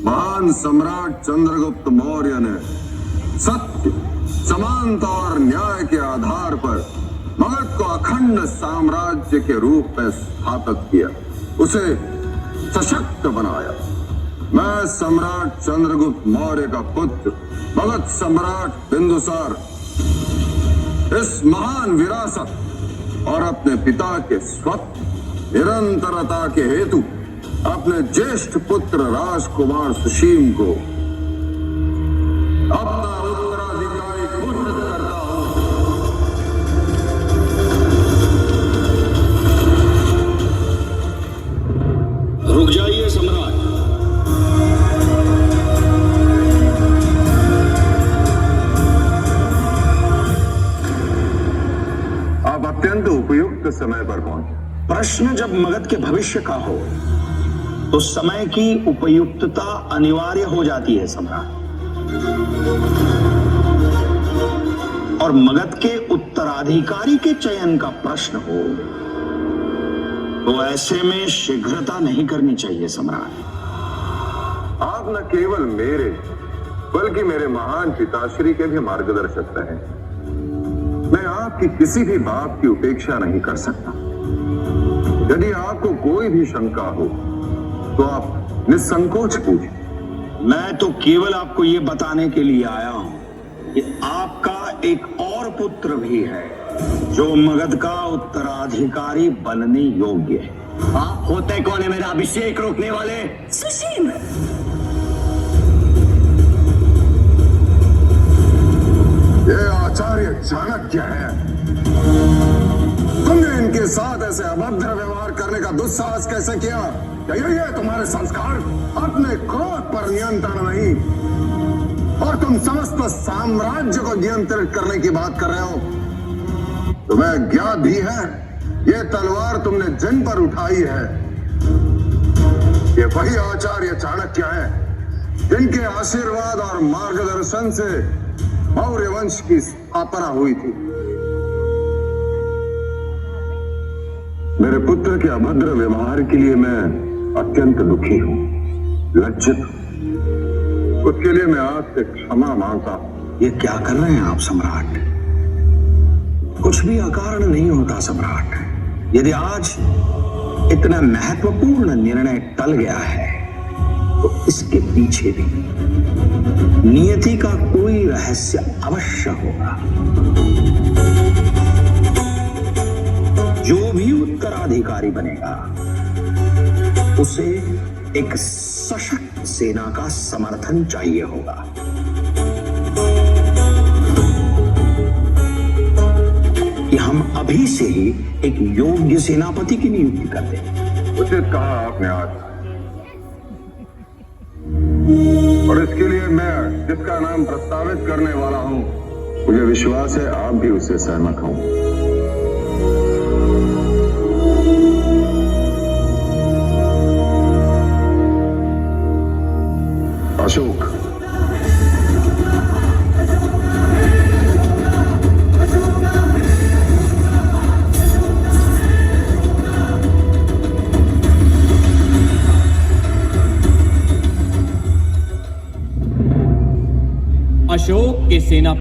महान सम्राट चंद्रगुप्त मौर्य ने सत्य, समानता और न्याय के आधार पर मगध को अखंड साम्राज्य के रूप में स्थापित किया, उसे सशक्त बनाया। मैं सम्राट चंद्रगुप्त मौर्य का पुत्र मगध सम्राट बिंदुसार इस महान विरासत और अपने पिता के स्वप्न निरंतरता के हेतु अपने ज्येष्ठ पुत्र राजकुमार सुशील को अपना उत्तराधिकारी घोषित करता हूं। रुक जाइए सम्राट। आप अत्यंत उपयुक्त समय पर पहुंचे। प्रश्न जब मगध के भविष्य का हो तो समय की उपयुक्तता अनिवार्य हो जाती है सम्राट। और मगध के उत्तराधिकारी के चयन का प्रश्न हो तो ऐसे में शीघ्रता नहीं करनी चाहिए सम्राट। आप न केवल मेरे बल्कि मेरे महान पिताश्री के भी मार्गदर्शक रहे। मैं आपकी किसी भी बात की उपेक्षा नहीं कर सकता। यदि आपको कोई भी शंका हो तो आप निसंकोच पूछें। मैं तो केवल आपको यह बताने के लिए आया हूं कि आपका एक और पुत्र भी है जो मगध का उत्तराधिकारी बनने योग्य है। आप होते कौन है मेरा अभिषेक रोकने वाले? सुशील, ये आचार्य चाणक्य है। तुमने इनके साथ ऐसे अभद्र व्यवहार करने का दुस्साहस कैसे किया? क्या यही है तुम्हारे संस्कार? अपने क्रोध पर नियंत्रण नहीं और तुम समस्त साम्राज्य को नियंत्रित करने की बात कर रहे हो। तुम्हें ज्ञात भी है ये तलवार तुमने जिन पर उठाई है ये वही आचार्य चाणक्य है जिनके आशीर्वाद और मार्गदर्शन से मौर्य वंश की स्थापना हुई थी। मेरे पुत्र के अभद्र व्यवहार के लिए मैं अत्यंत दुखी हूं, लज्जित हूं। उसके लिए मैं आपसे क्षमा मांगता हूं। ये क्या कर रहे हैं आप सम्राट? कुछ भी अकारण नहीं होता सम्राट। यदि आज इतना महत्वपूर्ण निर्णय टल गया है तो इसके पीछे भी नियति का कोई रहस्य अवश्य होगा। जो भी उत्तराधिकारी बनेगा उसे एक सशक्त सेना का समर्थन चाहिए होगा। कि हम अभी से ही एक योग्य सेनापति की नियुक्ति कर दें। उचित कहा आपने आज, और इसके लिए मैं जिसका नाम प्रस्तावित करने वाला हूं मुझे विश्वास है आप भी उससे सहमत हों। अशोक। अशोक के सेना